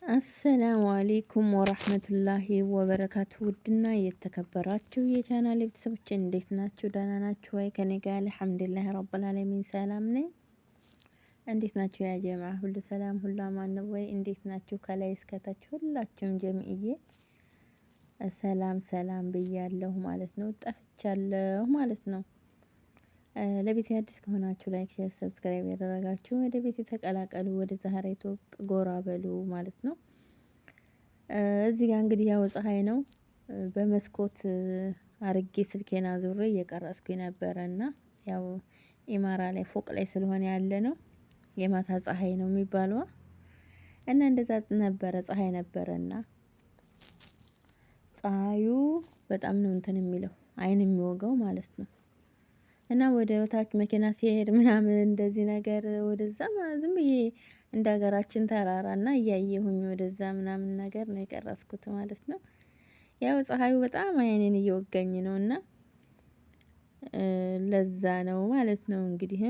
አሰላሙ አሌይኩም ወራህመቱላሂ ወበረካቱ። ውድና የተከበራችሁ የቻናል ቤተሰቦች እንዴት ናችሁ? ደህና ናችሁ ወይ? ከኔ ጋር አልሐምዱሊላህ ረብል ዓለሚን ሰላም ነኝ። እንዴት ናችሁ ያ ጀማ? ሁሉ ሰላም ሁሉ አማን ነው ወይ? እንዴት ናችሁ? ከላይ እስከታች ሁላችሁም ጀምዕዬ ሰላም ሰላም ብያለሁ ማለት ነው። ጠፍቻለሁ ማለት ነው። ለቤት አዲስ ከሆናችሁ ላይክ፣ ሼር፣ ሰብስክራይብ ያደረጋችሁ ወደ ቤት የተቀላቀሉ ወደ ዛህራ ቶፕ ጎራ በሉ ማለት ነው። እዚህ ጋር እንግዲህ ያው ፀሐይ ነው። በመስኮት አርጌ ስልኬን አዙሬ እየቀረጽኩኝ ነበረና ያው ኢማራ ላይ ፎቅ ላይ ስለሆነ ያለ ነው የማታ ፀሐይ ነው የሚባለው እና እንደዛ ነበረ ፀሐይ ነበረና ፀሐዩ በጣም ነው እንትን የሚለው አይን የሚወጋው ማለት ነው። እና ወደ ታች መኪና ሲሄድ ምናምን እንደዚህ ነገር ወደዛ ዝም ብዬ እንደ ሀገራችን ተራራና እያየሁኝ ወደዛ ምናምን ነገር ነው የቀረስኩት ማለት ነው። ያው ፀሐዩ በጣም አይኔን እየወጋኝ ነውና ለዛ ነው ማለት ነው እንግዲህ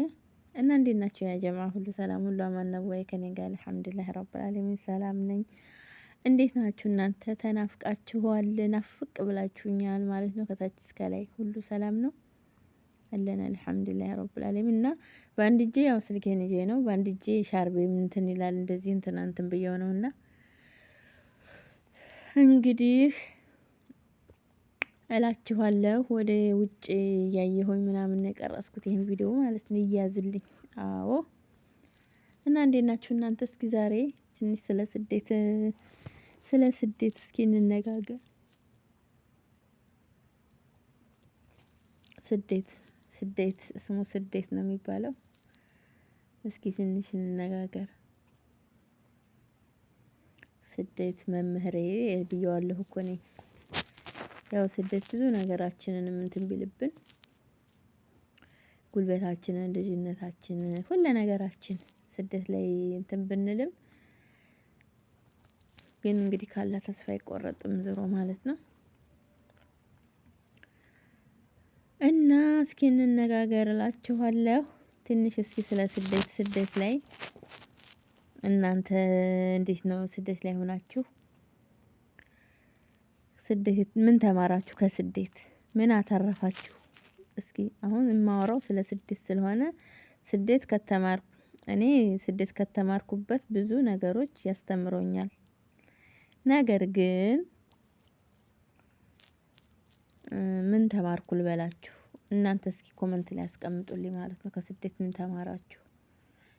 እና እንዴት ናቸው ያ ጀማ? ሁሉ ሰላም ሁሉ አማን ነው ወይ? ከኔ ጋር አልሐምዱሊላህ ረብል ዓለሚን ሰላም ነኝ። እንዴት ናችሁ እናንተ? ተናፍቃችኋል፣ ናፍቅ ብላችሁኛል ማለት ነው። ከታች እስከ ላይ ሁሉ ሰላም ነው አለን አልሐምዱሊላህ ረብል ዓለሚን። እና በአንድ እጄ ያው ስልኬን ይዤ ነው፣ በአንድ እጄ ሻርቤ እንትን ይላል እንደዚህ እንትን ብየው ነውና እንግዲህ እላችኋለሁ ወደ ውጭ እያየሁኝ ምናምን ነው የቀረጽኩት ይሄን ቪዲዮ ማለት ነው። ይያዝልኝ። አዎ እና እንዴት ናችሁ እናንተ? እስኪ ዛሬ ትንሽ ስለ ስደት እስኪ እንነጋገር። ስደት ስሙ ስደት ነው የሚባለው። እስኪ ትንሽ እንነጋገር። ስደት መምህሬ ብየዋለሁ እኮ እኔ። ያው ስደት ብዙ ነገራችንን እንትን ቢልብን ጉልበታችንን፣ ልጅነታችንን፣ ሁሉ ነገራችን ስደት ላይ እንትን ብንልም ግን እንግዲህ ካላ ተስፋ አይቆረጥም ዞሮ ማለት ነው። እና እስኪ እንነጋገር እላችኋለሁ ትንሽ እስኪ ስለ ስደት ላይ እናንተ እንዴት ነው ስደት ላይ ሆናችሁ ስደት ምን ተማራችሁ? ከስደት ምን አተረፋችሁ? እስኪ አሁን የማወራው ስለ ስደት ስለሆነ እኔ ስደት ከተማርኩበት ብዙ ነገሮች ያስተምሮኛል። ነገር ግን ምን ተማርኩ ልበላችሁ? እናንተ እስኪ ኮመንት ላይ አስቀምጡልኝ ማለት ነው። ከስደት ምን ተማራችሁ?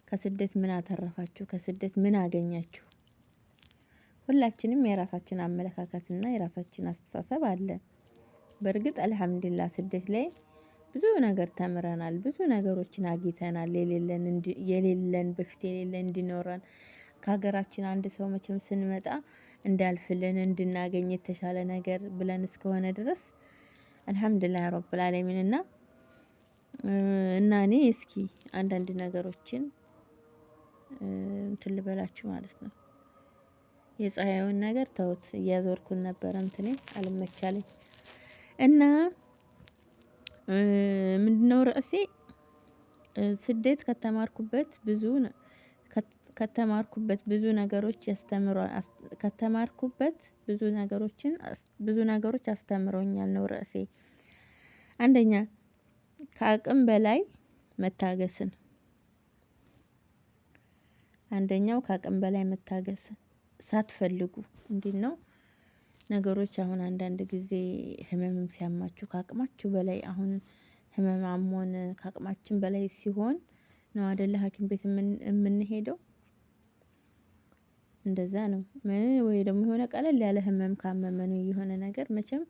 ከስደት ምን አተረፋችሁ? ከስደት ምን አገኛችሁ? ሁላችንም የራሳችን አመለካከትና የራሳችን አስተሳሰብ አለ። በእርግጥ አልሐምዱሊላህ ስደት ላይ ብዙ ነገር ተምረናል። ብዙ ነገሮችን አግኝተናል። የሌለን በፊት የሌለን እንዲኖረን ከሀገራችን አንድ ሰው መቼም ስንመጣ እንዳልፍልን እንድናገኝ የተሻለ ነገር ብለን እስከሆነ ድረስ አልሐምዱሊላህ ረብል ዓለሚን እና እኔ እስኪ አንዳንድ ነገሮችን እንትን ልበላችሁ ማለት ነው። የፀሐዩን ነገር ተውት፣ እያዞርኩን ነበረ እንትኔ አልመቻለኝ እና ምንድነው ርዕሴ ስደት ከተማርኩበት ብዙ ነገሮች አስተምረውኛል ነው ርዕሴ። አንደኛ ከአቅም በላይ መታገስን። ሳትፈልጉ እንዴት ነው ነገሮች አሁን አንዳንድ ጊዜ ህመምም ሲያማችሁ ከአቅማችሁ በላይ አሁን ህመም አሞን ከአቅማችን በላይ ሲሆን ነው አይደለ ሐኪም ቤት የምንሄደው። እንደዛ ነው። ወይ ደግሞ የሆነ ቀለል ያለ ህመም ካመመን የሆነ ነገር መቼም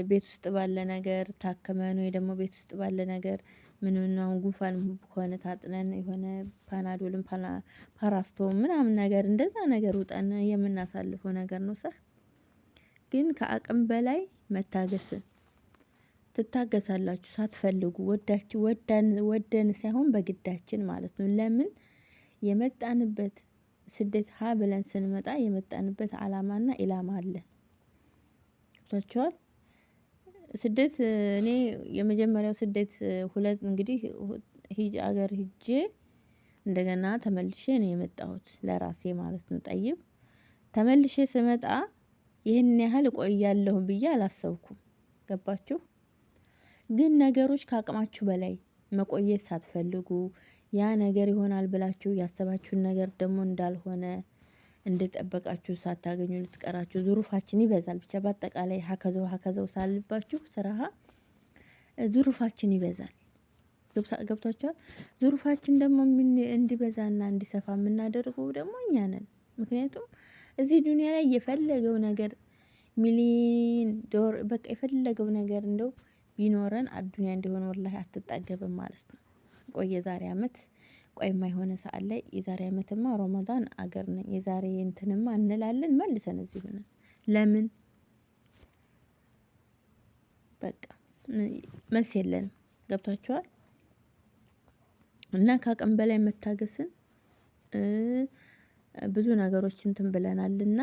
ቤት ውስጥ ባለ ነገር ታከመን ወይ ደግሞ ቤት ውስጥ ባለ ነገር ነው ጉንፋን ከሆነ ታጥነን የሆነ ፓናዶልም ፓራስቶ ምናምን ነገር እንደዛ ነገር ውጠን የምናሳልፈው ነገር ነው። ግን ከአቅም በላይ መታገስን ትታገሳላችሁ ሳትፈልጉ ወደን ሳይሆን በግዳችን ማለት ነው። ለምን የመጣንበት ስደት ብለን ስንመጣ የመጣንበት አላማና ኢላማ አለን። ገብቷችኋል? ስደት እኔ የመጀመሪያው ስደት እንግዲህ ሀገር ሄጄ እንደገና ተመልሼ ነው የመጣሁት ለራሴ ማለት ነው። ተመልሼ ስመጣ ይህን ያህል እቆያለሁ ብዬ አላሰብኩም። ገባችሁ? ግን ነገሮች ከአቅማችሁ በላይ መቆየት ሳትፈልጉ ያ ነገር ይሆናል ብላችሁ ያሰባችሁን ነገር ደግሞ እንዳልሆነ እንደጠበቃችሁ ሳታገኙ ልትቀራችሁ ዙሩፋችን ይበዛል። ብቻ በአጠቃላይ ሀከዘው ሳልባችሁ ስራ ዙሩፋችን ይበዛል። ገብቷችኋል? ዙሩፋችን ደግሞ እንዲበዛና እንዲሰፋ የምናደርገው ደግሞ እኛ ነን። ምክንያቱም እዚህ ዱንያ ላይ የፈለገው ነገር ሚሊዮን ዶር በቃ የፈለገው ነገር እንደው ቢኖረን አዱንያ እንዲሆን ወላሂ አትጠገብም ማለት ነው። ቆይ የዛሬ አመት ቆይ የማይሆነ ሰዓት ላይ የዛሬ አመትማ ረመዳን አገር ነኝ የዛሬ እንትንማ እንላለን መልሰን እዚህ ሆነን ለምን በቃ መልስ የለንም። ገብቷችኋል? እና ከአቅም በላይ መታገስን ብዙ ነገሮች እንትን ብለናልና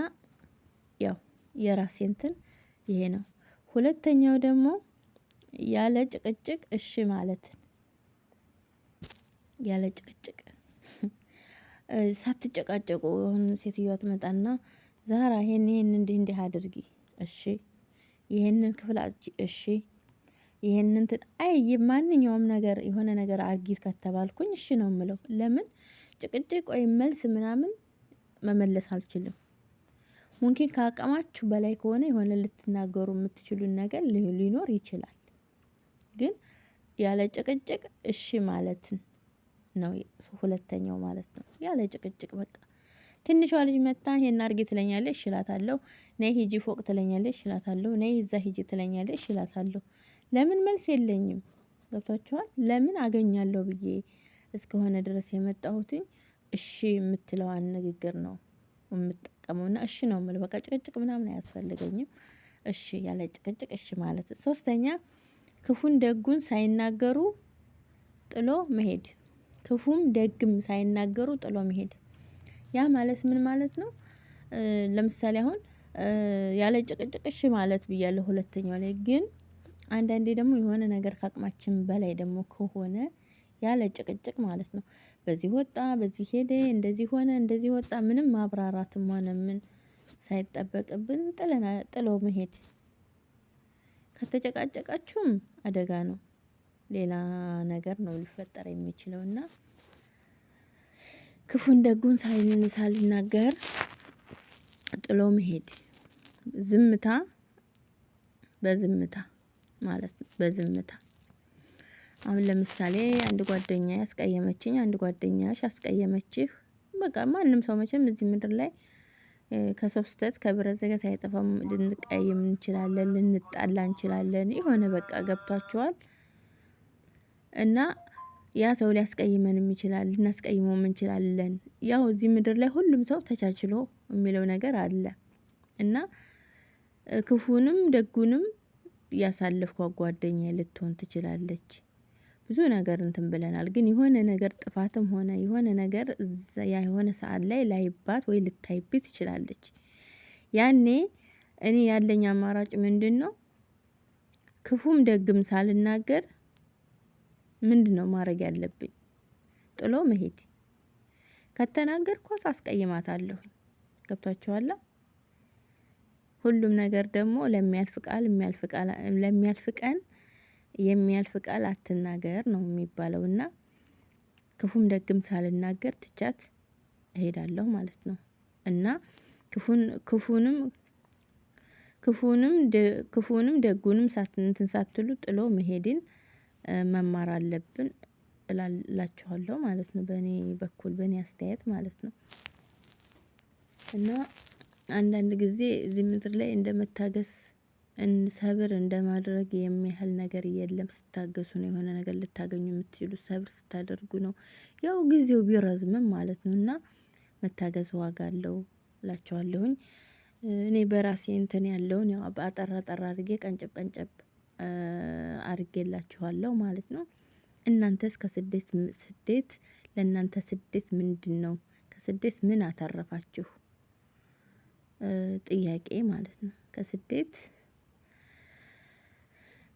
ያው የራሴ እንትን ይሄ ነው። ሁለተኛው ደግሞ ያለ ጭቅጭቅ እሺ ማለትን ያለ ጭቅጭቅ ሳትጨቃጨቁ አሁን ሴትዮዋ ትመጣና ዛራ ይሄን እንዲህ አድርጊ እሺ፣ ይሄንን ክፍል አጽጂ እሺ፣ ይሄንን አይ ማንኛውም ነገር የሆነ ነገር አርጊት ከተባልኩኝ እሺ ነው የምለው። ለምን ጭቅጭቅ ወይም መልስ ምናምን መመለስ አልችልም። ሙምኪን ከአቅማችሁ በላይ ከሆነ የሆነ ልትናገሩ የምትችሉን ነገር ሊኖር ይችላል። ግን ያለ ጭቅጭቅ እሺ ማለትን ነው ሁለተኛው ማለት ነው። ያለ ጭቅጭቅ በቃ ትንሿ ልጅ መጣ ይሄን አርጊ ትለኛለች እላታለሁ። ነይ ሂጂ ፎቅ ትለኛለች እላታለሁ። ነይ እዛ ሂጂ ትለኛለች እላታለሁ። ለምን መልስ የለኝም። ገብቷችኋል? ለምን አገኛለሁ ብዬ እስከሆነ ድረስ የመጣሁትኝ እሺ የምትለዋን ንግግር ነው የምጠቀመውና እሺ ነው የምለው። በቃ ጭቅጭቅ ምናምን አያስፈልገኝም። እሺ ያለ ጭቅጭቅ እሺ ማለት። ሶስተኛ ክፉን ደጉን ሳይናገሩ ጥሎ መሄድ። ክፉም ደግም ሳይናገሩ ጥሎ መሄድ። ያ ማለት ምን ማለት ነው? ለምሳሌ አሁን ያለ ጭቅጭቅ እሺ ማለት ብያለሁ ሁለተኛው ላይ። ግን አንዳንዴ ደግሞ የሆነ ነገር ከአቅማችን በላይ ደግሞ ከሆነ ያለ ጭቅጭቅ ማለት ነው። በዚህ ወጣ በዚህ ሄደ እንደዚህ ሆነ እንደዚህ ወጣ ምንም ማብራራትም ሆነ ምን ሳይጠበቅብን ጥሎ መሄድ። ከተጨቃጨቃችሁም አደጋ ነው። ሌላ ነገር ነው ሊፈጠር የሚችለውና ክፉን ደጉን ሳልናገር ጥሎ መሄድ። ዝምታ በዝምታ ማለት ነው። በዝምታ አሁን ለምሳሌ አንድ ጓደኛ ያስቀየመችኝ፣ አንድ ጓደኛሽ ያስቀየመችህ፣ በቃ ማንም ሰው መቼም እዚህ ምድር ላይ ከሰው ስህተት ከብረት ዘገት አይጠፋም። ልንቀያየም እንችላለን፣ ልንጣላ እንችላለን። የሆነ በቃ ገብቷችኋል? እና ያ ሰው ሊያስቀይመንም ይችላል፣ ልናስቀይመውም እንችላለን። ያው እዚህ ምድር ላይ ሁሉም ሰው ተቻችሎ የሚለው ነገር አለ እና ክፉንም ደጉንም ያሳለፍኳት ጓደኛዬ ልትሆን ትችላለች። ብዙ ነገር እንትን ብለናል። ግን የሆነ ነገር ጥፋትም ሆነ የሆነ ነገር ያ የሆነ ሰዓት ላይ ላይባት ወይ ልታይብት ትችላለች። ያኔ እኔ ያለኝ አማራጭ ምንድነው? ክፉም ደግም ሳልናገር ምንድነው ማድረግ ያለብኝ? ጥሎ መሄድ። ከተናገርኳት አስቀይማታለሁኝ። ገብቷችኋል? ሁሉም ነገር ደግሞ ለሚያልፍ ቀን የሚያልፍ ቃል አትናገር ነው የሚባለውና ክፉም ደግም ሳልናገር ትቻት እሄዳለሁ ማለት ነው። እና ክፉንም ደጉንም ሳትሉ ጥሎ መሄድን መማር አለብን እላችኋለሁ ማለት ነው። በእኔ በኩል በእኔ አስተያየት ማለት ነው። እና አንዳንድ ጊዜ እዚህ ምድር ላይ እንደመታገስ ሰብር እንደማድረግ የሚያህል ነገር የለም። ስታገሱ ነው የሆነ ነገር ልታገኙ የምትችሉት። ሰብር ስታደርጉ ነው ያው ጊዜው ቢረዝምም ማለት ነው። እና መታገስ ዋጋ አለው እላችኋለሁኝ። እኔ በራሴ እንትን ያለውን ያው አጠር አድርጌ ቀንጨብ አድርጌላችኋለሁ ማለት ነው። እናንተስ ስደት ለእናንተ ስደት ምንድነው? ከስደት ምን አተረፋችሁ? ጥያቄ ማለት ነው። ከስደት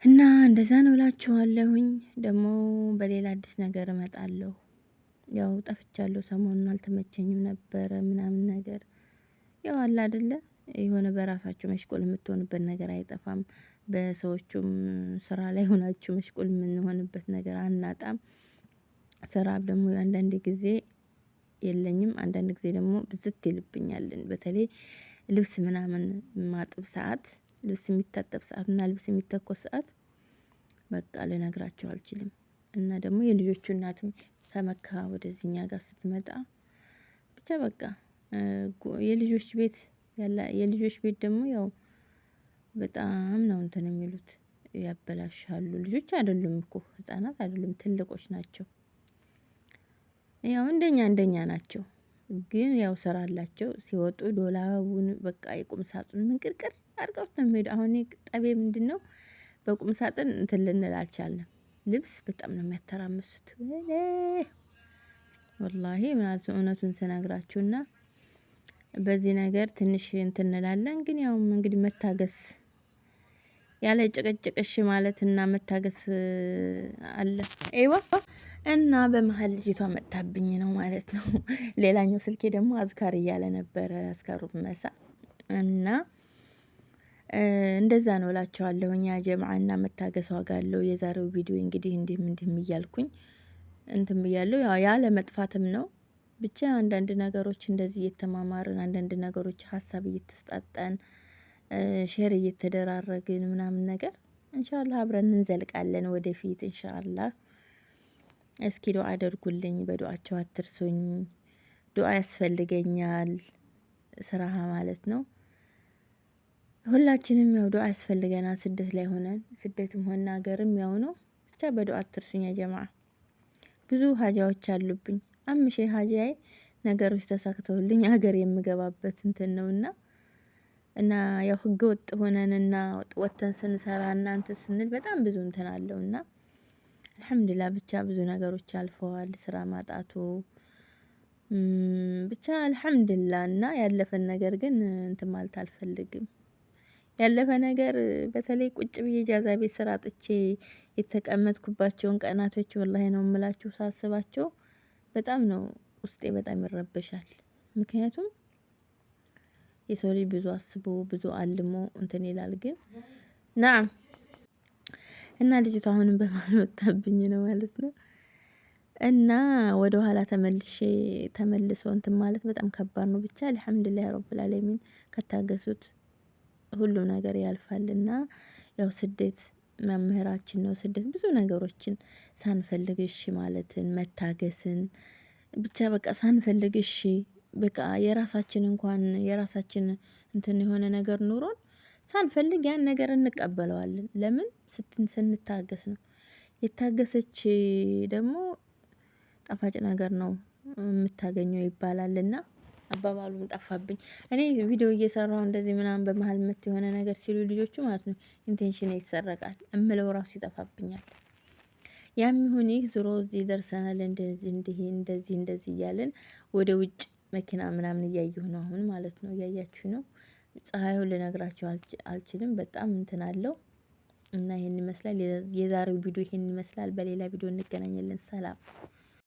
እና እንደዛ ነው እላችኋለሁኝ። ደግሞ በሌላ አዲስ ነገር እመጣለሁ። ያው ጠፍቻለሁ፣ ሰሞኑን አልተመቸኝም ነበረ ምናምን ነገር ያው አለ አይደለ የሆነ በራሳችሁ መሽቆል የምትሆንበት ነገር አይጠፋም። በሰዎቹም ስራ ላይ ሆናችሁ መሽቆል የምንሆንበት ነገር አናጣም። ስራ ደግሞ አንዳንድ ጊዜ የለኝም፣ አንዳንድ ጊዜ ደግሞ ብዝት ይልብኛልን። በተለይ ልብስ ምናምን ማጥብ ሰዓት፣ ልብስ የሚታጠብ ሰዓት እና ልብስ የሚተኮስ ሰዓት በቃ ልነግራቸው አልችልም። እና ደግሞ የልጆቹ እናትም ከመካ ወደዚህኛ ጋር ስትመጣ ብቻ በቃ የልጆች ቤት የልጆች ቤት ደግሞ ያው በጣም ነው እንትን የሚሉት ያበላሻሉ። ልጆች አይደሉም እኮ ህፃናት አይደሉም፣ ትልቆች ናቸው። ያው እንደኛ ናቸው፣ ግን ያው ስራ አላቸው። ሲወጡ ዶላቡን በቃ የቁም ሳጥኑን ምንቅርቅር አድርገውት ነው የሚሄዱ። አሁን ጠቤ ምንድነው በቁም ሳጥን እንትን ልንል አልቻልንም። ልብስ በጣም ነው የሚያተራምሱት። ወላሂ ማለት እውነቱን ስነግራችሁና በዚህ ነገር ትንሽ እንትን እንላለን። ግን ያው እንግዲህ መታገስ ያለ ጭቅጭቅሽ ማለትና መታገስ አለ። ኤዋ እና በመሀል ልጅቷ መጣብኝ ነው ማለት ነው። ሌላኛው ስልኬ ደግሞ አዝካር እያለ ነበረ አዝካሩ መሳ እና እንደዛ ነው እላቸዋለሁ። እኛ ጀማዓና መታገስ ዋጋ አለው። የዛሬው ቪዲዮ እንግዲህ እንዲህም እያልኩኝ እንትን ብያለሁ። ያለ መጥፋትም ነው ብቻ አንዳንድ ነገሮች እንደዚህ እየተማማርን አንዳንድ ነገሮች ሀሳብ እየተስጣጣን ሼር እየተደራረግን ምናምን ነገር ኢንሻአላህ አብረን እንዘልቃለን ወደፊት ኢንሻአላህ። እስኪ ዱአ አድርጉልኝ፣ በዱአቸው አትርሱኝ። ዱአ ያስፈልገኛል ስራሃ ማለት ነው። ሁላችንም ያው ዱአ ያስፈልገናል። ስደት ላይ ሆነን ስደትም ሆነ ሀገርም ያው ነው። ብቻ በዱአ አትርሱኝ ያ ጀማዓ። ብዙ ሀጃዎች አሉብኝ። አምሼ ሀጃዬ ነገሮች ተሳክተውልኝ ሀገር የምገባበት እንትን ነውና እና ያው ህገ ወጥ ሆነንና ወጥተን ስንሰራ እናንተ ስንል በጣም ብዙ እንትን አለውና አልሐምዱሊላህ ብቻ ብዙ ነገሮች አልፈዋል። ስራ ማጣቱ ብቻ አልሐምዱሊላህ። እና ያለፈን ነገር ግን እንትን ማለት አልፈልግም። ያለፈ ነገር በተለይ ቁጭ ብዬ ኢጃዛ ቤት ስራ አጥቼ የተቀመጥኩባቸውን ቀናቶች ወላሂ ነው የምላችሁ ሳስባቸው በጣም ነው ውስጤ በጣም ይረበሻል። ምክንያቱም የሰው ልጅ ብዙ አስቦ ብዙ አልሞ እንትን ይላል። ግን ናም እና ልጅቷ አሁንም በማል መጣብኝ ነው ማለት ነው። እና ወደ ኋላ ተመልሶ እንትን ማለት በጣም ከባድ ነው። ብቻ አልሐምዱሊላህ ረብል ዓለሚን ከታገሱት ሁሉም ነገር ያልፋልና ያው ስደት መምህራችን ነው። ስደት ብዙ ነገሮችን ሳንፈልግ እሺ ማለትን መታገስን ብቻ በቃ ሳንፈልግ እሺ በቃ የራሳችን እንኳን የራሳችን እንትን የሆነ ነገር ኑሮን ሳንፈልግ ያን ነገር እንቀበለዋለን። ለምን ስንታገስ ነው። የታገሰች ደግሞ ጣፋጭ ነገር ነው የምታገኘው ይባላልና አባባሉም ጠፋብኝ። እኔ ቪዲዮ እየሰራሁ እንደዚህ ምናምን በመሃል መት የሆነ ነገር ሲሉ ልጆቹ ማለት ነው ኢንቴንሽን ይሰረቃል እምለው ራሱ ይጠፋብኛል። ያም ይሁን ይህ ዞሮ እዚህ ደርሰናል። እንደዚህ እያልን ወደ ውጭ መኪና ምናምን እያየሁ ነው አሁን ማለት ነው። እያያችሁ ነው። ፀሐዩን ልነግራችሁ አልችልም። በጣም እንትን አለው እና ይሄን ይመስላል የዛሬው ቪዲዮ ይሄን ይመስላል። በሌላ ቪዲዮ እንገናኛለን። ሰላም